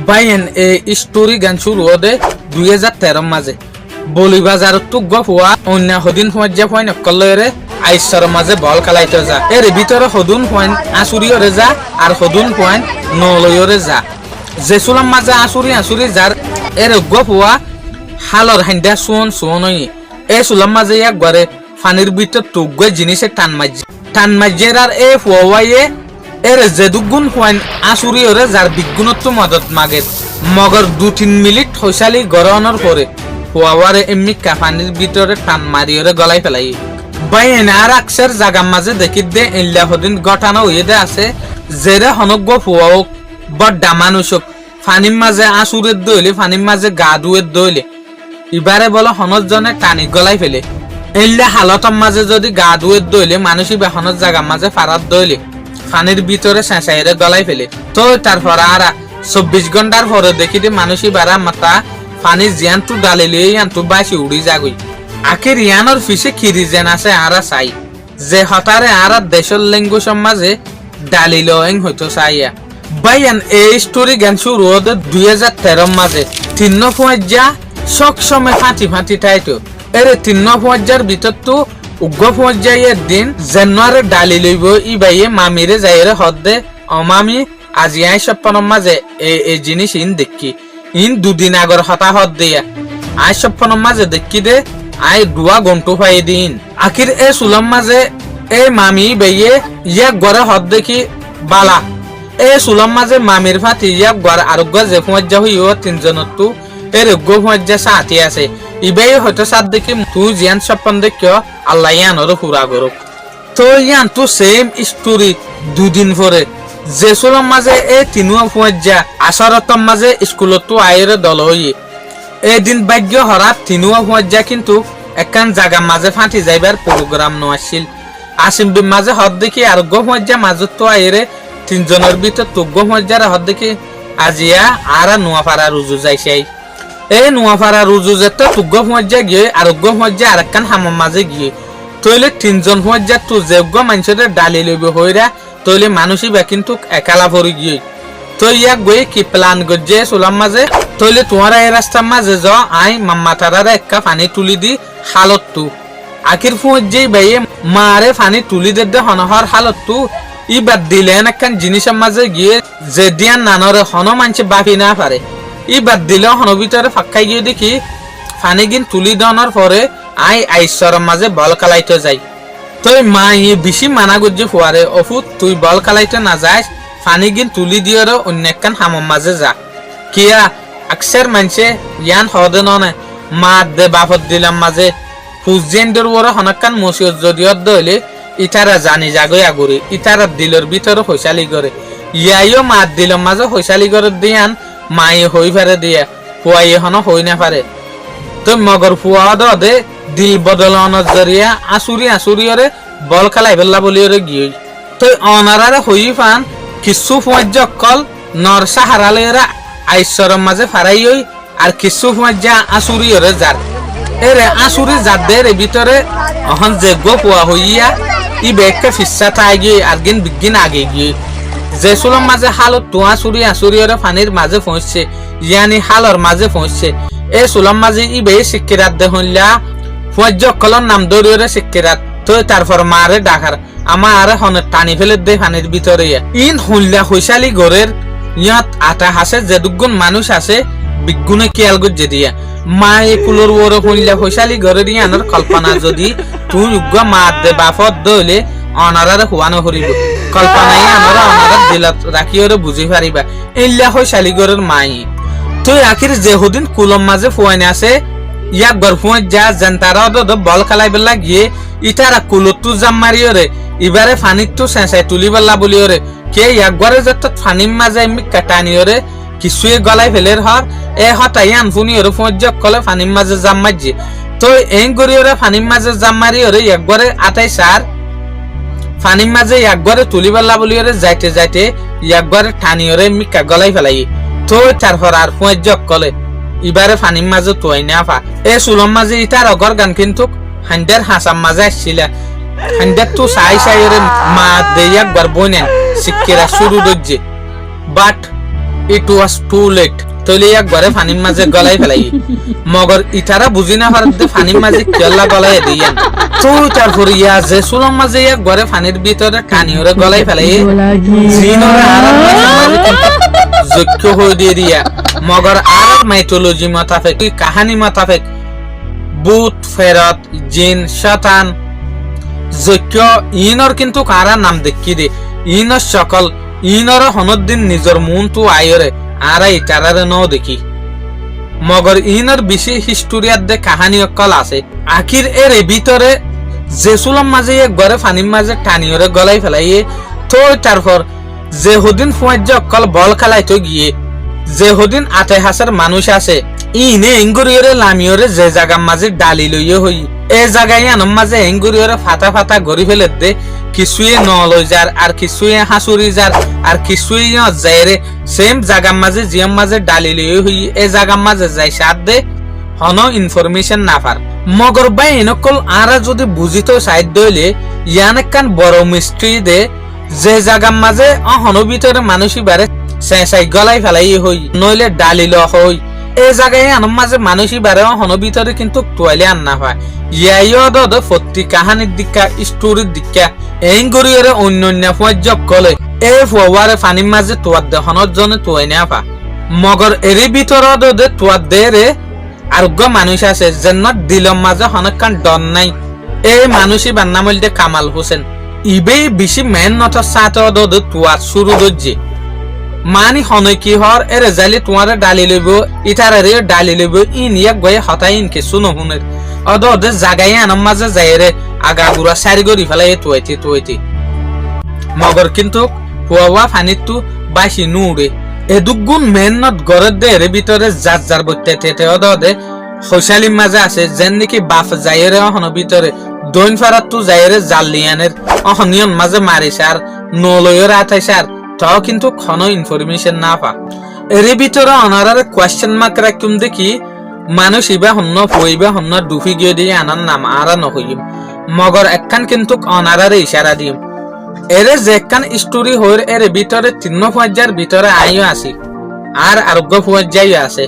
বাইন এই স্টোরি গান শুরু হদে 2013 মাঝে বলি বাজার তুগ হওয়া অন্য হদিন পর্যায়ে পয়েন্ট অকলরে আইসর মাঝে বল খেলাইতে যা এর ভিতরে হদুন পয়েন্ট আসুরিয়রে যা আর হদুন পয়েন্ট নলয়রে যা জেসুলাম মাঝে আসুরি যার এর গপ হওয়া হালর হাইন্দা সোন এ সুলাম মাঝে একবারে ফানির ভিতর তুগ জিনিসের টান মাঝের আর এ ফুয়াইয়ে এর যেদুগুণ পয়েন্ট আসুরিয়রে যার বিগুণত্ব মদত মাগে মগর 2-3 মিনিট হইসালি গরনের পরে ফুয়াওয়ারে এমনি কাফানির ভিতরে টান মারিয়রে গলাই ফেলাই বাইন আর আকসের জাগার মাঝে দেখি দে ইল্লাহদিন ঘটনা হইয়ে দে আছে জেরে হনজ্ঞ ফুয়াও বড্ডা মানুষক ফানির মাঝে আসুরের দইলে ফানির মাঝে গা ধুয়ের দইলে এবারে বলো হনজনে টানি গলাই ফেলে ইল্লা হালতর মাঝে যদি গা ধুয়ের দইলে মানুষই বেহনের জাগার মাঝে ফারাত দইলে ফানির ভিতরে চেঁচাইরে গলাই ফেলে তো তারপর আর 24 ঘন্টার পরে দেখি দে মানুষই বারা মাথা ফানির জিয়ানটু ডালিলে ইয়ানটু বাসি উড়ি যাগই আখের ইয়ানোর ফিসে খিরি যেন আছে আরা চাই যে হতারে আরা দেশের লেঙ্গু সমাজে ডালিল হইতো চাইয়া বাইয়ান এই স্টোরি গান শুরু হতে 2013 মাঝে 3 পর্যা সব সময় ফাঁটি টাইতো এর 3 পর্যার ভিতর তো উগ্র পর্যায়ের দিন জানুয়ারে ডালি লইব ইবাইয়ে মামিরে যাইরে হদ্দে অমামি আজি আই সপ্পনের মাঝে এই জিনিস ইন দেখি ইন 2 দিন আগর হতা হদ দিয়া আই সপ্পনের মাঝে দেখি দে আই দুয়া গন্টু পাই দিন আখির এ সুলাম মাঝে এ মামি বেয়ে ইয়াক গড়ে হদ দেখি বালা এ সুলাম মাঝে মামির ফাতি ইয়াক গড় আরোগ্য যে পর্যা হইও 3 জনের তো এর গো পর্যা সাথী আছে ইবাই হয়তো সাত দেখি তুই জিয়ান সপ্পন দেখিও আল্লাহ ইয়ানোর পুরা করুক তো ইয়ান তো সেম স্টোরি 2 দিন পরে যে সুলাম মাঝে এ 3 পর্যা আসরতম মাঝে স্কুলত তো আইরে দল হই এদিন ভাগ্য হরাত 3 পর্যা কিন্তু একখান জায়গা মাঝে ফাঁটি যাইবার প্রোগ্রাম নছিল আসিম মাঝে হদ দেখি আর গো পর্যা মাঝে তো আইরে 3 জনের ভিতর তো গো পর্যার হদ দেখি আজিয়া আর নোয়াপাড়া রুজু যাইছে এই নোয়াপাড়া রুজু যেতে তুগ্গ পর্যা গিয়ে আর গো পর্যা আর একখান হামার মাঝে গিয়ে তইলে 3 জন পর্যা তো যোগ্য মানুষের ডালি লইব হইরা তইলে মানুষই বা কিন্তু একালা ভরি গিয়ে তো ইয়াক গই কি প্ল্যান গজে সুলাম মাঝে তইলে তোমার এই রাস্তার মাঝে য আই মাম্মা তারারে একটা পানি তুলি দি হালত তু আখির পর্যা বাইয়ে মারে পানি তুলি দে হনহর হালত তু ইবাদ দিলেন একখান জিনিসের মাঝে গিয়ে যে দিয়ান নানরে হন মানছে বাপি না পারে ইবাদ দিলে হন ভিতরে ফাঁকাই গিয়ে দেখি পানি গিন তুলি দেওয়ার পরে আই আইশ্বরের মাঝে বল খেলাইতে যাই তুই মা ইয়ে বেশি মানা করছে ফুয়ারে অফুত তুই বল খেলাইতে না যাস পানি গিন তুলি দিয়ে অন্য একখান হামর মাঝে যা কিয়া আকসার মানছে ইয়ান হদে নয় মা দে বাপত দিলাম মাঝে হুজেন্ডের ওরা হনকান মসিয়ত যদিও দইলে ইটারা জানি জাগই আগুরি ইটারা দিলর ভিতরে হইসালি করে ইয়াইও মা দিলাম মাঝে হইসালি করে দিয়ান মায়ে হই পারে দিয়া ফুয়াইয়ে হন হই না পারে তো মগর ফুয়া দে দিল বদলানোর জরিয়া আসুরিয়রে বল খেলাই বেলা বলিয়রে গিয়ে তো অনারারে হই ফান কিছু পর্যা কল নর সাহারালেরা আইশ্বরের মাঝে ফারাই হই আর কিছু পর্যা আসুরিয়রে যার এরে আসুরি যাদের ভিতরে অহন যে গো পুয়া হইয়া ই বেগকে ফিসা তাই গিয়ে আর গিন বিজ্ঞান আগে গিয়ে যে সুলম মাঝে হালত তো আসুরিয়রে ফানির মাঝে পৌঁছছে ইয়ানি হালর মাঝে পৌঁছছে এ সুলম মাঝে ই বে শিক্ষিরাত দে হইলা ফজ্জকলর নাম দরিয়রে শিক্ষিরাত তো তারপর মারে ডাকার আমার হন টানি ফেলে দে ফানির ভিতরে ইন হইলা হইসালি ঘরের ইয়াত আটা হাসে যে দুগুণ মানুষ আছে বিগুণে খেয়াল করছে দিয়া মা এ কুলোর ওরে হইলা হইসালি ঘরের ইয়ানোর কল্পনা যদি তুই উগ্র মা দে বাপত দইলে অনারারে হুয়ানো হরিব কল্পনাই আমরা অনারার দিলত রাখিওরে বুঝি পারিবা ইল্লা হইসালি ঘরের মাই তুই আখির যে হদিন কুলম মাঝে ফুয়াইনে আছে ইয়াক গর ফুয়াই যা জানতারা বল খেলাই বেলা গিয়ে ইটারা কুলতু জাম মারিওরে ইবারে ফানিত তো চেঁচাই তুলি বেলা বলিওরে কে ইয়াক গরে যত ফানির মাঝে এমনি কাটানিওরে কিছুয়ে গলাই ফেলের হর এ হতাই আনফুনি ওরে ফুয়াই কলে ফানির মাঝে জাম মারছে তো এই গরিওরে ফানির মাঝে জাম মারিওরে ইয়াক গরে আটাই সার ফানির মাঝে ইয়াক গরে তুলি বেলা বলিওরে যাইতে ইয়াক গরে ঠানিওরে এমনি গলাই ফেলাই তো তারপর আর ফুয়াই কলে ইবারে ফানির মাঝে তোয়াই না ফা এ সুলম মাঝে ইটার অগর গান কিন্তু হান্ডার হাসাম মাঝে আসছিল হান্ডার তো সাই মা দেয়াক বার বইনেন শিক্ষিরা শুরু দজ্জে but it was too late তৈলে একবারে পানির মাঝে গলাই ফেলাই মগর ইটারা বুঝি না পারতে পানির মাঝে কেলা গলাই দিয়ে তো তারপর ইয়া যে সুলম মাঝে একবারে পানির ভিতরে কানিওরে গলাই ফেলাই জিনরে আর যোগ্য হয়ে দিয়ে দিয়া মগর আর মাইথোলজি মোতাবেক কাহানি মোতাবেক ভূত ফেরত জিন শয়তান যোগ্য ইনর কিন্তু কারা নাম দেখি দে ইনর সকল ইনর হনদিন নিজর মন তো আয়রে আর ইটারারে ন দেখি মগর ইনর বেশি হিস্টোরিয়ার দে কাহানি অকল আছে আখির এর ভিতরে জেসুলম মাঝে একবারে পানির মাঝে টানিওরে গলাই ফেলাই তো তারপর যে হদিন ফুয়াজ্য অকল বল খেলাইতো গিয়ে যে হদিন আতে হাসের মানুষ আছে ইনে এঙ্গুরিয়রে লামিয়রে যে জায়গার মাঝে ডালি লইয়ে হই এ জায়গায় আনম মাঝে এঙ্গুরিয়রে ফাটা ফাটা গড়ি ফেলে দে কিছুয়ে ন লই যার আর কিছুয়ে হাসুরি যার আর কিছুয়ে যাইরে সেম জায়গার মাঝে জিয়াম মাঝে ডালি লইয়ে হই এ জায়গার মাঝে যাই সাথ দে হন ইনফরমেশন না পার মগর বাই এনকল আরা যদি বুঝিত সাইড দইলে ইয়ান একখান বড় মিস্ট্রি দে যে জায়গার মাঝে হন ভিতরে মানুষই বারে সাই গলাই ফেলাই হই নইলে ডালি ল হই এই জায়গায় আনম মাঝে মানুষই বারে হন ভিতরে কিন্তু তোয়ালে আন্না হয় ইয়াইও দদ ফত্তি কাহানির দিকা স্টোরির দিকা এই গরিয়রে অন্য ফুয়াজ্জক কলে এই ফুয়ারে পানির মাঝে তোয়ার দে হনর জনে তোয়াই না পা মগর এরি ভিতর দে তোয়ার দে রে আরোগ্য মানুষ আছে যেন দিলম মাঝে হনকান ডন নাই এই মানুষই বান্না মধ্যে কামাল হোসেন ইবেই বেশি মেন নত সাত দে তোয়ার শুরু দজ্জে মানি হনই কি হর এ রেজালি তোমারে ডালি লইব ইটারে রে ডালি লইব ইন এক গয়ে হতাই ইনকে শুনো হুনের অদ অদে জাগাই আনম মাঝে যাইরে আগা গুড়া সারি গরি ফেলাই তুইতে মগর কিন্তু পুয়া ফানিত তু বাসি নুড়ে এ দুগুণ মেহনত গড়ের দে এর ভিতরে যার বইতে তেতে অদ অদে হইসালিম মাঝে আছে যেন নাকি বাপ যাইরে অহন ভিতরে দৈন ফারাত তু যাইরে জালিয়ানের অহনিয়ন মাঝে মারিস আর নলয়ের আঠাইস আর তাও কিন্তু খন ইনফরমেশন না পা এর ভিতরে অনারারে কোয়েশ্চেন মার্ক রাখুম দেখি মানুষ ইবা হন্য পইবা হন্য ডুফি গিয়ে দিয়ে আনার নাম আরা নহইম মগর একখান কিন্তু অনারারে ইশারা দিম এরে যে একখান স্টোরি হইর এর ভিতরে 3 পর্যায়ের ভিতরে আইও আসি আর আরোগ্য পর্যায় আছে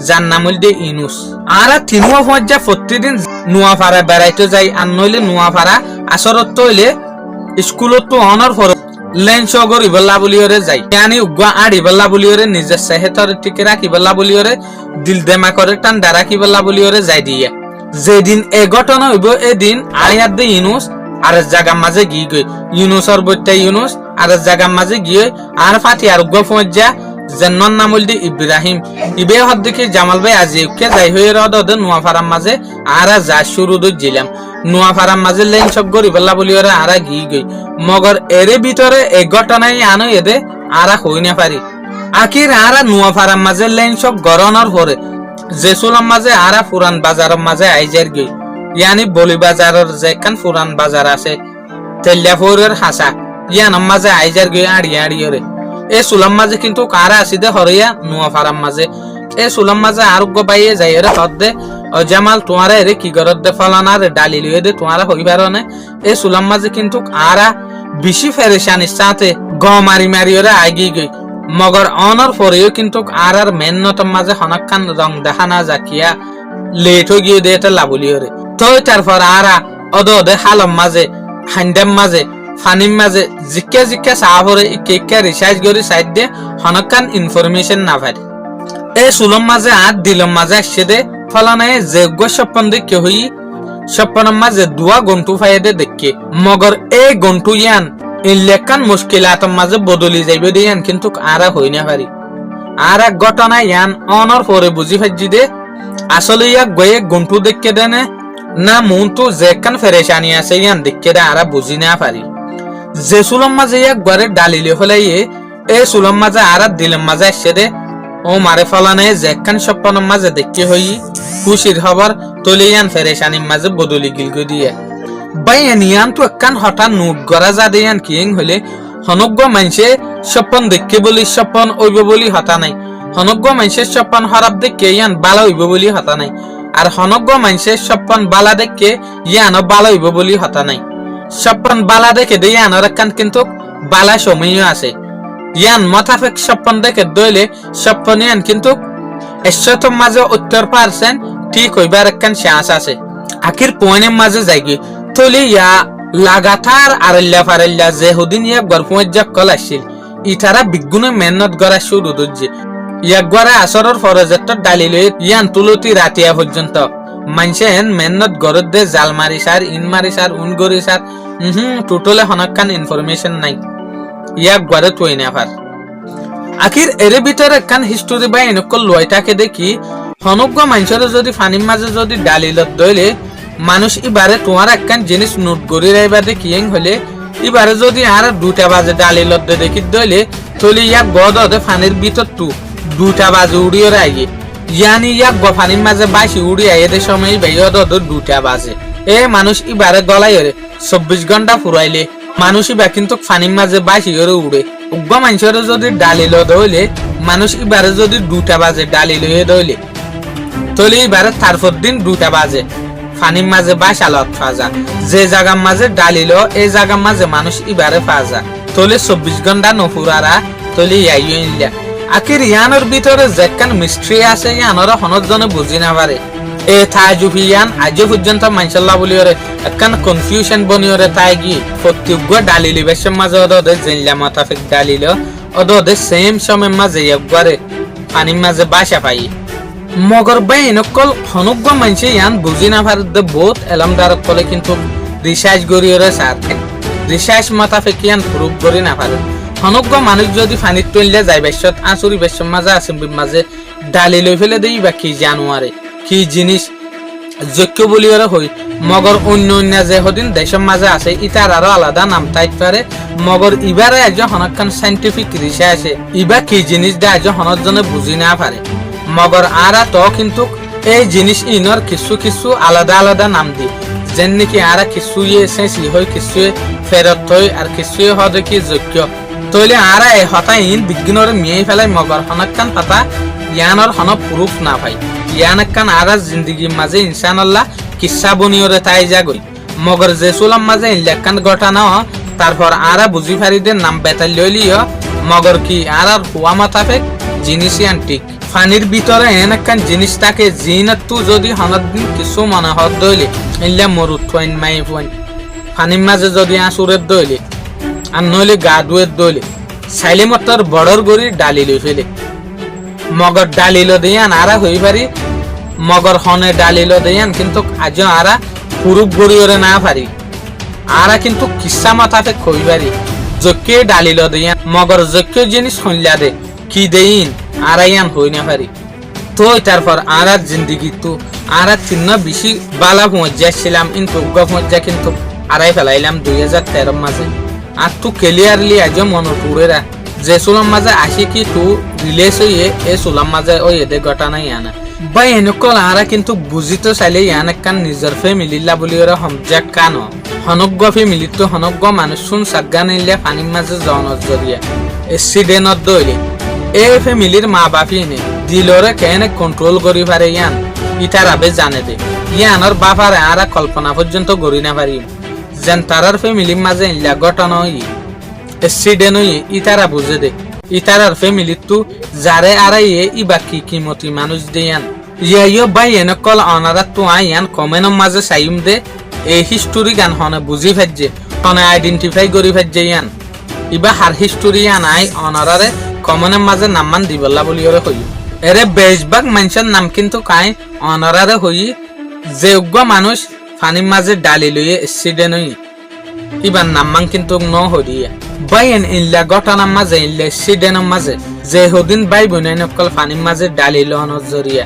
যার নাম হইল ইনুস আর 3 পর্যায় প্রতিদিন নোয়াপাড়া বেড়াইতে যাই আর নইলে নোয়াপাড়া আসরত হইলে স্কুলত তো অনর ফর লেন্স গরি বল্লা বলিওরে যাই ইয়ানি উগা আড়ি বল্লা বলিওরে নিজের সেহতর টিকে রাখি বল্লা বলিওরে দিল দেমা করে ঠান্ডা রাখি বল্লা বলিওরে যাই দিয়ে যেদিন এ ঘটনা হইব এদিন আয়াত দে ইউনুস আর জায়গা মাঝে গিয়ে গই ইউনুসর বইতে ইউনুস আর জায়গা মাঝে গিয়ে আর ফাটি আর উগা পৌঁছা জেন্নর নাম হইল ইব্রাহিম ইবে হদ দেখি জামাল ভাই আজি কে যাই হয়ে রদ নোয়াপাড়ার মাঝে আর যা শুরু দিলাম নোয়াপাড়ার মাঝে লেন সব গরি বল্লা বলি ওরা আরা গিয়ে গই মগর এর ভিতরে এই ঘটনাই আনো এদে আরা হই না পারি আখির আরা নোয়াপাড়ার মাঝে লেন সব গরনার পরে জেসুলাম মাঝে আরা পুরান বাজারের মাঝে আইজার গই ইয়ানি বলি বাজারের যেখান পুরান বাজার আছে তেলিয়াপুরের হাসা ইয়ানার মাঝে আইজার গই আড়িয়ে রে এ সুলাম মাঝে কিন্তু কারা আসিদে হরিয়া নোয়াপাড়ার মাঝে এ সুলাম মাঝে আরোগ্য পাইয়ে যাই রে হদ দে জামাল তোমারা এরে কি গরত দে ফলানা রে ডালি লইয়ে দে তোমারা হইবার না এ সুলাম মাঝে কিন্তু আরা বেশি ফেরেশানির সাথে গ মারি ওরে আগি গই মগর অনর পরেও কিন্তু আর মেন্নতম মাঝে হনকান রং দেখানা জাকিয়া লেট হয়ে গিয়ে দে এটা লাবলি ওরে তো তারপর আরা অদে হালম মাঝে হান্ডাম মাঝে ফানিম মাঝে জিক্কা সাহাবরে কেকা রিসার্চ করি সাইড দিয়ে হনকান ইনফরমেশন না পারে এ সুলম মাঝে আর দিলম মাঝে আসছে দে ফলানায় যোগ্য স্বপ্ন দেখে হই স্বপ্নের মাঝে দুয়া গন্টু ফাইদে দেখে মগর এই গন্টু ইয়ান ইলেকান মুশকিলাতর মাঝে বদলি যাইবে দিয়ান কিন্তু আরা হই না পারি আর এক ঘটনা ইয়ান অনর পরে বুঝি ফাজি দে আসলে ইয়াক গয়ে গন্টু দেখে দেনে না মন তো যেখান ফেরেশানি আছে ইয়ান দেখে দে আরা বুঝি না পারি যে সুলম মাঝে ইয়াক গরে ডালিলে হলাইয়ে এই সুলম মাঝে আরা দিলম মাঝে আসছে দে ও মারে ফলানে যেখান স্বপ্নের মাঝে দেখে হই খুশির খবর তলিয়ান ফেরেশানির মাঝে বদলি গিল দিয়ে বাইয়ানিয়ান তো একখান হঠাৎ নোট গড়া যা দিয়ান কিং হলে হনজ্ঞ মানুষে স্বপ্ন দেখে বলি স্বপ্ন ওইব বলি হতা নাই হনজ্ঞ মানুষের স্বপ্ন হরাপ দেখে ইয়ান বালা হইব বলি হতা নাই আর হনজ্ঞ মানুষের স্বপ্ন বালা দেখে ইয়ানও বালা হইব বলি হতা নাই স্বপ্ন বালা দেখে দিয়ে আনার একখান কিন্তু বালা সময়ও আছে ইয়ান মোতাফেক স্বপ্ন দেখে দইলে স্বপ্ন ইয়ান কিন্তু 100 মাঝে 70% ঠিক হইবার একখান চান্স আছে। আখির পয়েন্টের মাঝে যাইগি তলি ইয়া লাগাতার আরল্লা ফারল্লা যে হুদিন ইয়া গর্ফমজ্জ কল আসছিল ইতারা বিগুণে মেহনত করা শুরু দুজি ইয়াকবারে আসরের ফরজের ডালিল ইয়ান তুলতি রাতিয়া পর্যন্ত মানুষেন মেহনত গরত দে জাল মারি সার ইন মারি সার উন গরি সার টোটালে হনকান ইনফরমেশন নাই ইয়াকবারে তুই নেফার। আখির এর ভিতরে একখান হিস্টোরি বা এনেকল লয়টাকে দেখি হনজ্ঞ মানুষের যদি ফানির মাঝে যদি ডালিলত দইলে মানুষ এবারে তোমার একখান জিনিস নোট করি রাইবা দেখি হলে এবারে যদি আর 2টা বাজে ডালিলত দেখি দইলে তলি ইয়াক গদ ফানির ভিতর তু 2টা বাজে উড়িয়ে রাইগে ইয়ানি ইয়াক ফানির মাঝে বাসি উড়িয়ে এদের সময় বাইয় 2টা বাজে এ মানুষ এবারে গলাই 24 ঘন্টা ফুরাইলে মানুষ এবার কিন্তু ফানির মাঝে বাসি উড়ে উগ্র মানুষের যদি ডালিল দইলে মানুষ এবারে যদি 2টা বাজে ডালিল দইলে তলে এবারে তারপর দিন 2টা বাজে ফানির মাঝে বাসালত ফাজা যে জায়গার মাঝে ডালিল এই জায়গার মাঝে মানুষ এবারে ফাজা তলে 24 ঘন্টা নফুরারা তলে ইয়াইয়া। আখির ইয়ানোর ভিতরে যেখান মিস্ট্রি আছে ইয়ানোর হনজনে বুঝি না পারে এ তাজুহিয়ান আজ পর্যন্ত মানসাল্লাহ বলিওরে একখান কনফিউশন বনিওরে তাই গি প্রত্যেক ডালিলি বেশের মাঝে ওদের জেনলা মোতাফিক ডালিল ওদের সেম সময়ের মাঝে একবারে পানির মাঝে বাসা পাই মগর বাই নকল হনুজ্ঞ মানুষ ইয়ান বুঝি না পারে বহুত এলামদার কলে কিন্তু রিসার্চ গড়িওরে সার রিসার্চ মোতাফিক ইয়ান প্রুভ করি না পারে হনুজ্ঞ মানুষ যদি পানির টইলে যায় বেশত আঁচুরি বেশের মাঝে আছে মাঝে ডালি লই ফেলে দেই বা কি জানুয়ারে কি জিনিস যোগ্য বলি ওরা হই মগর অন্য অন্য যে হদিন দেশের মাঝে আছে ইতার আরো আলাদা নাম তাই পারে মগর ইবারে একজন হনকান সাইন্টিফিক রিসার্চ আছে ইবা কি জিনিস দা একজন হনজনে বুঝি না পারে মগর আরা তো কিন্তু এই জিনিস ইনর কিছু কিছু আলাদা আলাদা নাম দি যেন নাকি আরা কিছু এসেছি হই কিছু ফেরত হই আর কিছু হদে কি যোগ্য তইলে আরা এই হতা ইন বিজ্ঞানের মিয়াই ফেলাই মগর হনকান পাতা ইয়ানোর হন প্রুফ না পাই ইয়ান একখান আরা জিন্দগির মাঝে ইনশাআল্লাহ কিসা বনিওরে তাই যাগই মগর যে সুলাম মাঝে ইনলেখান ঘটনা তারপর আরা বুঝি ফারিদের নাম বেতাল লইলিও মগর কি আরার হুয়া মাতাফেক জিনিসই আন্টিক ফানির ভিতরে এন একখান জিনিস থাকে জিনত তু যদি হনদিন কিছু মনে হত দইলে ইল্লা মরুত ফাইন মাই ফাইন ফানির মাঝে যদি আসুরের দইলে আর নইলে গা দুয়ের দইলে সাইলে মতর বড়র গড়ি ডালি লই ফেলে মগর ডালিল দিয়ান আরা হই পারি মগর হনে ডালিল দিয়ান কিন্তু আজ আরা পুরুপ গড়িওরে না পারি আরা কিন্তু কিসা মাথাতে কই পারি যকে ডালিল দিয়ান মগর যকে জিনিস হইলা দে কি দেইন আরা ইয়ান হই না পারি তো তারপর আরা জিন্দেগি তো আরা তিন বেশি বালা পৌঁছাছিলাম কিন্তু পৌঁছা কিন্তু আরাই ফেলাইলাম 2013 মাঝে আর তু ক্লিয়ারলি আজ মনে টুরেরা যে সুলাম মাঝে আসি কি তু রিলেস হইয়ে এ সুলাম মাঝে ওই এদের ঘটনা ইয়ানা বা এনেকল আরা কিন্তু বুঝিতো চাইলে ইয়ান একখান নিজের ফ্যামিলিলা বলি ওরা সমজা কান হনজ্ঞ ফ্যামিলি তো হনজ্ঞ মানুষ শুন সাজ্ঞা নিলে পানির মাঝে জনত জরিয়া এক্সিডেন্টত দইলে এই ফ্যামিলির মা বাপি নে দিলরে কেনে কন্ট্রোল করি পারে ইয়ান ইটার আবে জানে দে ইয়ানোর বাপারে আরা কল্পনা পর্যন্ত করি না পারি যেন তারার ফ্যামিলির মাঝে ইল্লা ঘটনা হই এক্সিডেন্ট হই ইতারা বুঝে দে ইতারার ফ্যামিলি তো যারে আড়াইয়ে ইবা কি কিমতি মানুষ দেয়ান ইয়াইও বাই এনেকল অনারা তো আইয়ান কমেনের মাঝে চাইম দে এই হিস্টোরি গান হনে বুঝি ফেলছে হনে আইডেন্টিফাই করি ফেলছে ইয়ান ইবা হার হিস্টোরি আন আই অনারারে কমেনের মাঝে নামমান দিবল্লা বলি ওরে হই এরে বেশভাগ মানুষের নাম কিন্তু কাই অনারারে হই যে উগ্র মানুষ ফানির মাঝে ডালি লইয়ে এক্সিডেন্ট হই ইবার নামমান কিন্তু ন হরিয়া বাইন ইল্লা ঘটনার মাঝে ইল্লা এক্সিডেন্টের মাঝে যে হদিন বাই বোনাই নকল ফানির মাঝে ডালি লওয়ানোর জরিয়া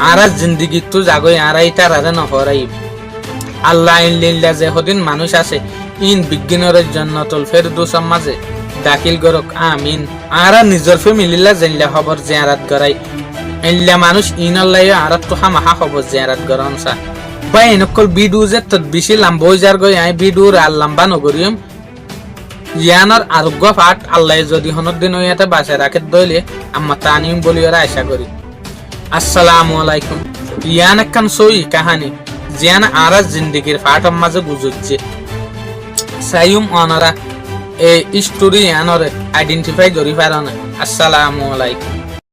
আরা জিন্দিগি তো জাগই আরা ইটার আরে নহরাই আল্লাহ ইল্লা যে হদিন মানুষ আছে ইন বিজ্ঞানের জন্য তল ফেরদৌসের মাঝে দাখিল গরক আমিন আরা নিজের ফ্যামিলিলা জানলা খবর জিয়ারাত করাই ইল্লা মানুষ ইনাল্লাই আরা তো হামাহা খবর জিয়ারাত করন সা বাই নকল ভিডিও যে তত বেশি লম্বা হয়ে যার গই আই ভিডিওর আর লম্বা নগরিয়ম ইয়ানোর আরোগ্য পাঠ আল্লাহ যদি হনর দিন হইয়াতে বাসায় রাখে দইলে আম্মা তানিম বলি ওরা আশা করি। আসসালামু আলাইকুম। ইয়ান একখান সই কাহানি জিয়ান আরা জিন্দিগির পাঠর মাঝে গুজুচ্ছে সাইম অনারা এই স্টোরি আনরে আইডেন্টিফাই করি পারে না। আসসালামু আলাইকুম।